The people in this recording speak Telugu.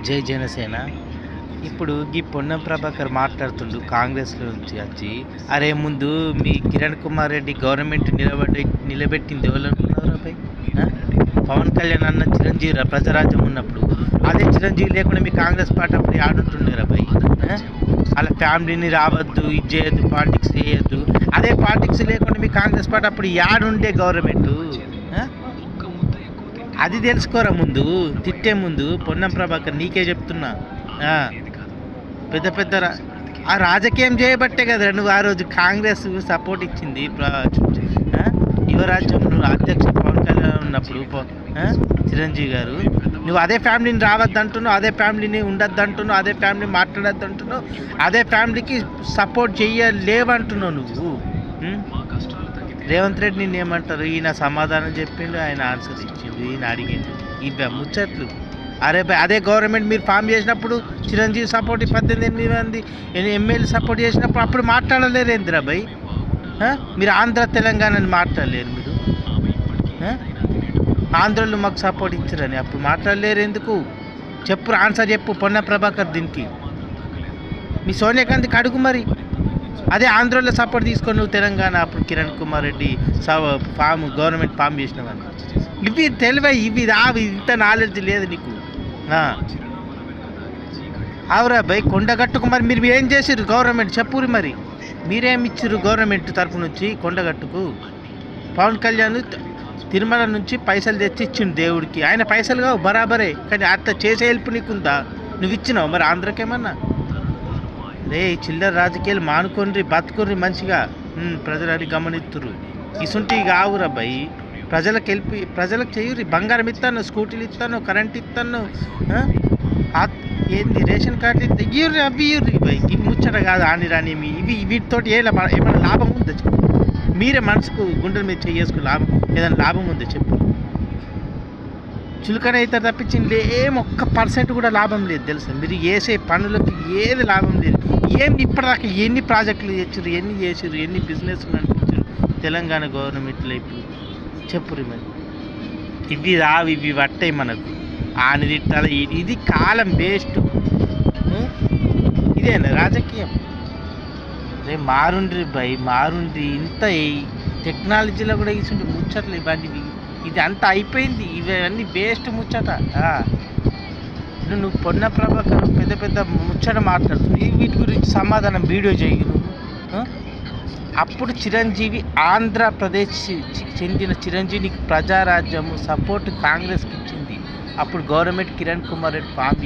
జై జనసేన. ఇప్పుడు ఈ పొన్నం ప్రభాకర్ మాట్లాడుతుండు కాంగ్రెస్లో నుంచి వచ్చి, అరే ముందు మీ కిరణ్ కుమార్ రెడ్డి గవర్నమెంట్ నిలబెట్టింది ఎవరు అనుకున్నారా భయ్? పవన్ కళ్యాణ్ అన్న చిరంజీవి ప్రజారాజ్యం ఉన్నప్పుడు, అదే చిరంజీవి లేకుండా మీ కాంగ్రెస్ పార్టీ అప్పుడు ఆడుంటుండేరా భయ్? అలా ఫ్యామిలీని రావద్దు, ఇది చేయొద్దు, పాలిటిక్స్ చేయొద్దు. అదే పాలిటిక్స్ లేకుండా మీ కాంగ్రెస్ పార్టీ అప్పుడు యాడుండే గవర్నమెంట్? అది తెలుసుకోరా ముందు, తిట్టే ముందు. పొన్నం ప్రభాకర్ నీకే చెప్తున్నా, పెద్ద పెద్ద ఆ రాజకీయం చేయబట్టే కదా నువ్వు ఆ రోజు కాంగ్రెస్ సపోర్ట్ ఇచ్చింది. యువరాజ్యం నువ్వు అధ్యక్ష పవన్ కళ్యాణ్ ఉన్నప్పుడు చిరంజీవి గారు, నువ్వు అదే ఫ్యామిలీని రావద్దు అంటున్నావు, అదే ఫ్యామిలీని ఉండద్దు అంటున్నావు, అదే ఫ్యామిలీ మాట్లాడద్దు అంటున్నావు, అదే ఫ్యామిలీకి సపోర్ట్ చేయలేవంటున్నావు నువ్వు. రేవంత్ రెడ్డి నిన్ను ఏమంటారు? ఈయన సమాధానం చెప్పిండు, ఆయన ఆన్సర్ ఇచ్చిండు, ఈయన అడిగిండు. ఇవి ముచ్చట్లు. అరే అదే గవర్నమెంట్ మీరు ఫామ్ చేసినప్పుడు చిరంజీవి సపోర్ట్ 18 మంది ఎమ్మెల్యే సపోర్ట్ చేసినప్పుడు అప్పుడు మాట్లాడలేరు ఏందిరా భయ్? మీరు ఆంధ్ర తెలంగాణని మాట్లాడలేరు మీరు. ఆంధ్రలో మాకు సపోర్ట్ ఇచ్చారని అప్పుడు మాట్లాడలేరు ఎందుకు? చెప్పు, ఆన్సర్ చెప్పు పొన్నం ప్రభాకర్ దీనికి. మీ సోనియా గాంధీకి అడుగు మరి. అదే ఆంధ్రలో సపోర్ట్ తీసుకొని నువ్వు తెలంగాణ అప్పుడు కిరణ్ కుమార్ రెడ్డి గవర్నమెంట్ ఫామ్ చేసినవని. ఇవి తెలివై, ఇవి ఇంత నాలెడ్జ్ లేదు నీకు. అవురా భయ్, కొండగట్టుకు మరి మీరు ఏం చేసిర్రు గవర్నమెంట్ చెప్పురు మరి? మీరేమి ఇచ్చిర్రు గవర్నమెంట్ తరపు నుంచి కొండగట్టుకు? పవన్ కళ్యాణ్ తిరుమల నుంచి పైసలు తెచ్చి ఇచ్చిండు దేవుడికి. ఆయన పైసలు కావు బరాబరే, కానీ అట్లా చేసే హెల్ప్ నీకుందా? నువ్వు ఇచ్చినావు మరి ఆంధ్రకేమన్నా? రే చిల్లర రాజకీయాలు మానుకోండి, బతుకుర్రి మంచిగా. ప్రజలని గమనిస్తుర్రు. ఇసుంటివి కావురా భయ్. ప్రజలకు చేయుర్రి. బంగారం ఇస్తాను, స్కూటీలు ఇస్తాను, కరెంట్ ఇస్తాను, ఏంది రేషన్ కార్డు ఇయ్యుర్రి, అవి ఇయ్యుర్రి భయ్. ఇవి ముచ్చట కాదు ఆని రాని. ఇవి వీటితోటి ఏమైనా లాభం ఉందో చెప్పు. మీరే మనసుకు గుండెల మీద చేసుకుని ఏదైనా లాభం ఉందో చెప్పు. చులకన అయితే తప్పించింది ఒక్క % కూడా లాభం లేదు తెలుసా? మీరు చేసే పనులకి ఏది లాభం లేదు. ఇప్పటిదాకా ఎన్ని ప్రాజెక్టులు తెచ్చారు, ఎన్ని చేసారు, ఎన్ని బిజినెస్ నడిపించారు తెలంగాణ గవర్నమెంట్లో ఇప్పుడు చెప్పురు మరి. ఇవి పట్టాయి మనకు. ఆని తిట్టాలి, ఇది కాలం వేస్ట్. ఇదేనా రాజకీయం? రే మారుండ్రి భయ్, మారుండ్రి. ఇంత టెక్నాలజీలో కూడా ఇసుండి ముచ్చట్లు ఇవన్నీ. ఇది అంతా అయిపోయింది, ఇవన్నీ వేస్ట్ ముచ్చట. నువ్వు పొన్నం ప్రభాకర్ పెద్ద పెద్ద ముచ్చట మాట్లాడుతుంది, వీటి గురించి సమాధానం వీడియో చేయు నువ్వు. అప్పుడు చిరంజీవి ఆంధ్రప్రదేశ్ చెందిన చిరంజీవికి ప్రజారాజ్యము సపోర్ట్ కాంగ్రెస్కి ఇచ్చింది. అప్పుడు గవర్నమెంట్ కిరణ్ కుమార్ రెడ్డి ఫామ్